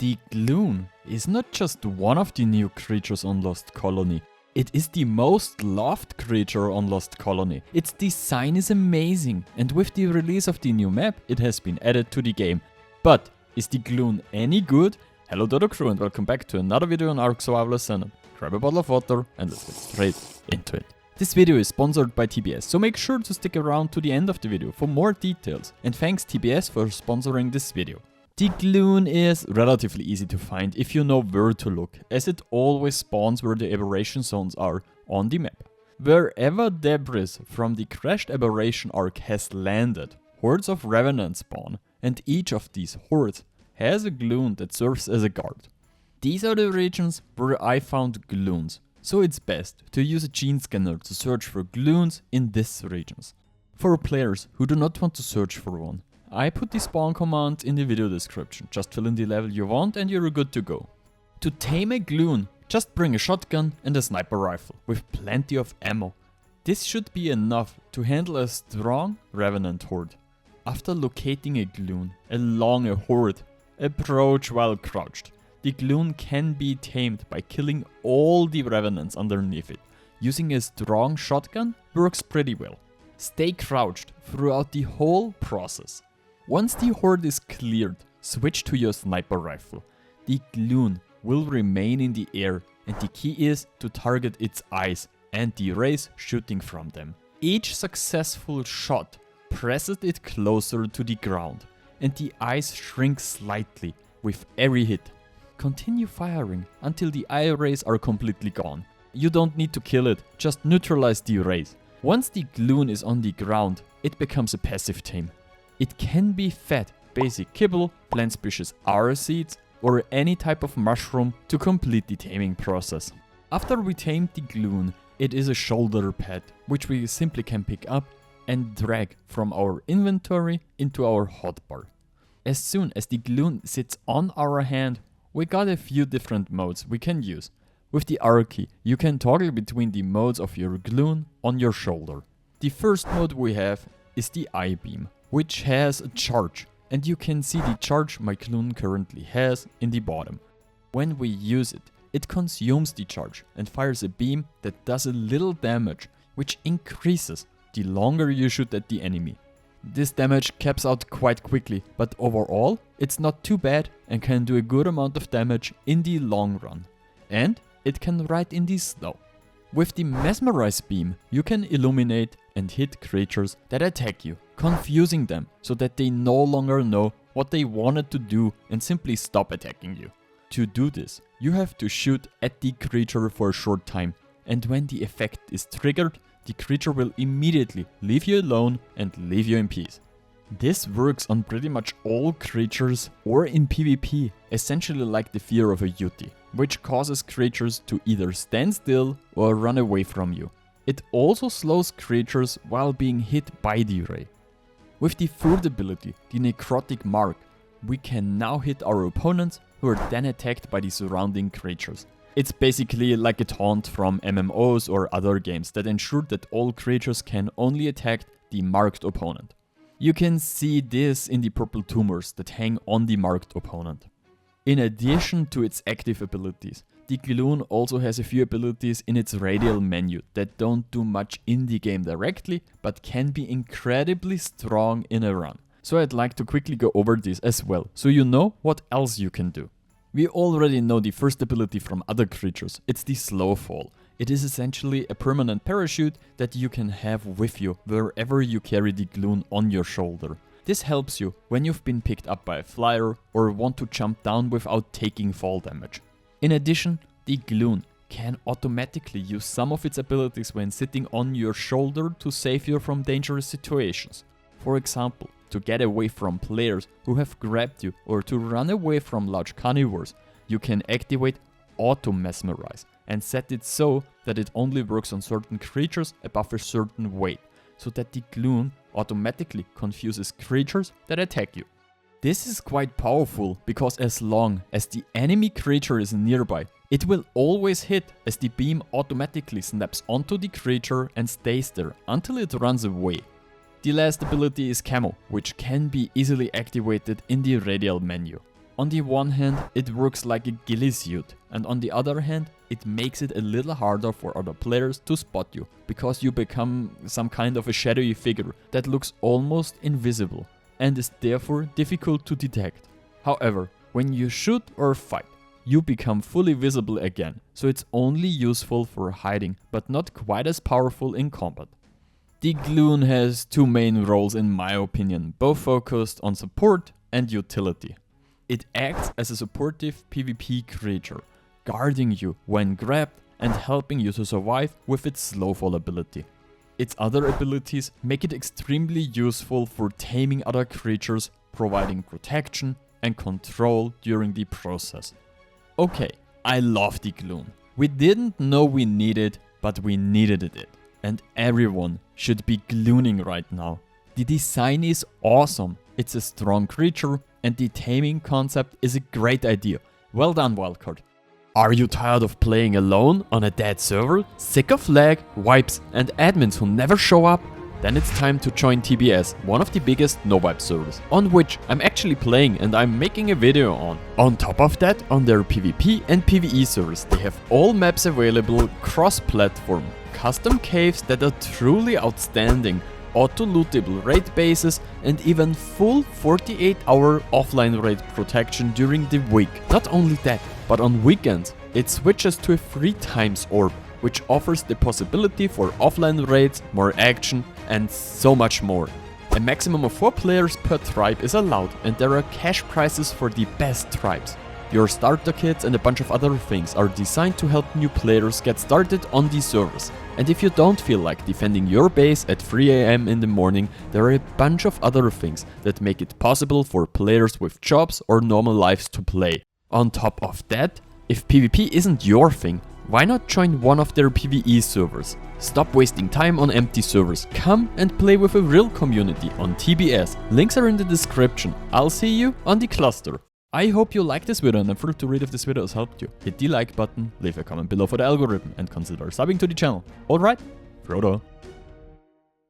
The Gloon is not just one of the new creatures on Lost Colony. It is the most loved creature on Lost Colony. Its design is amazing, and with the release of the new map, it has been added to the game. But is the Gloon any good? Hello Dodo crew and welcome back to another video on Ark Survival Ascendant. Grab a bottle of water and let's get straight into it. This video is sponsored by TBS, so make sure to stick around to the end of the video for more details. And thanks TBS for sponsoring this video. The Gloon is relatively easy to find if you know where to look, as it always spawns where the aberration zones are on the map. Wherever debris from the crashed aberration arc has landed, hordes of revenants spawn, and each of these hordes has a Gloon that serves as a guard. These are the regions where I found Gloons, so it's best to use a gene scanner to search for Gloons in these regions. For players who do not want to search for one, I put the spawn command in the video description. Just fill in the level you want and you're good to go. To tame a Gloon, just bring a shotgun and a sniper rifle with plenty of ammo. This should be enough to handle a strong revenant horde. After locating a Gloon along a horde, approach while crouched. The Gloon can be tamed by killing all the revenants underneath it. Using a strong shotgun works pretty well. Stay crouched throughout the whole process. Once the horde is cleared, switch to your sniper rifle. The Gloon will remain in the air and the key is to target its eyes and the rays shooting from them. Each successful shot presses it closer to the ground and the eyes shrink slightly with every hit. Continue firing until the eye rays are completely gone. You don't need to kill it, just neutralize the rays. Once the Gloon is on the ground, it becomes a passive tame. It can be fed basic kibble, plant species R seeds, or any type of mushroom to complete the taming process. After we tame the Gloon, it is a shoulder pad, which we simply can pick up and drag from our inventory into our hotbar. As soon as the Gloon sits on our hand, we got a few different modes we can use. With the R key, you can toggle between the modes of your Gloon on your shoulder. The first mode we have is the eye beam, which has a charge, and you can see the charge my Gloon currently has in the bottom. When we use it, it consumes the charge and fires a beam that does a little damage, which increases the longer you shoot at the enemy. This damage caps out quite quickly, but overall, it's not too bad and can do a good amount of damage in the long run. And it can ride in the snow. With the Mesmerize beam, you can illuminate and hit creatures that attack you, confusing them so that they no longer know what they wanted to do and simply stop attacking you. To do this, you have to shoot at the creature for a short time, and when the effect is triggered, the creature will immediately leave you alone and leave you in peace. This works on pretty much all creatures or in PvP, essentially like the fear of a Yuti, which causes creatures to either stand still or run away from you. It also slows creatures while being hit by the ray. With the third ability, the Necrotic Mark, we can now hit our opponents who are then attacked by the surrounding creatures. It's basically like a taunt from MMOs or other games that ensure that all creatures can only attack the marked opponent. You can see this in the purple tumors that hang on the marked opponent. In addition to its active abilities, the Gloon also has a few abilities in its radial menu that don't do much in the game directly, but can be incredibly strong in a run. So I'd like to quickly go over this as well, so you know what else you can do. We already know the first ability from other creatures, it's the slow fall. It is essentially a permanent parachute that you can have with you wherever you carry the Gloon on your shoulder. This helps you when you've been picked up by a flyer or want to jump down without taking fall damage. In addition, the Gloon can automatically use some of its abilities when sitting on your shoulder to save you from dangerous situations. For example, to get away from players who have grabbed you or to run away from large carnivores, you can activate Auto Mesmerize and set it so that it only works on certain creatures above a certain weight, so that the Gloon automatically confuses creatures that attack you. This is quite powerful because as long as the enemy creature is nearby, it will always hit as the beam automatically snaps onto the creature and stays there until it runs away. The last ability is Camo, which can be easily activated in the radial menu. On the one hand, it works like a ghillie suit, and on the other hand, it makes it a little harder for other players to spot you, because you become some kind of a shadowy figure that looks almost invisible and is therefore difficult to detect. However, when you shoot or fight, you become fully visible again, so it's only useful for hiding, but not quite as powerful in combat. The Gloon has two main roles in my opinion, both focused on support and utility. It acts as a supportive PvP creature, guarding you when grabbed and helping you to survive with its slowfall ability. Its other abilities make it extremely useful for taming other creatures, providing protection and control during the process. Okay, I love the Gloon. We didn't know we needed, but we needed it. And everyone should be glooning right now. The design is awesome, it's a strong creature, and the taming concept is a great idea. Well done, Wildcard. Are you tired of playing alone on a dead server? Sick of lag, wipes, and admins who never show up? Then it's time to join TBS, one of the biggest no-wipe servers, on which I'm actually playing and I'm making a video on. On top of that, on their PvP and PvE servers, they have all maps available cross-platform, custom caves that are truly outstanding, auto-lootable raid bases, and even full 48-hour offline raid protection during the week. Not only that, but on weekends, it switches to a 3 times orb, which offers the possibility for offline raids, more action, and so much more. A maximum of 4 players per tribe is allowed, and there are cash prizes for the best tribes. Your starter kits and a bunch of other things are designed to help new players get started on these servers. And if you don't feel like defending your base at 3 AM in the morning, there are a bunch of other things that make it possible for players with jobs or normal lives to play. On top of that, if PvP isn't your thing, why not join one of their PvE servers? Stop wasting time on empty servers. Come and play with a real community on TBS. Links are in the description. I'll see you on the cluster. I hope you liked this video and I'm thrilled to read if this video has helped you. Hit the like button, leave a comment below for the algorithm and consider subbing to the channel. Alright, Frodo.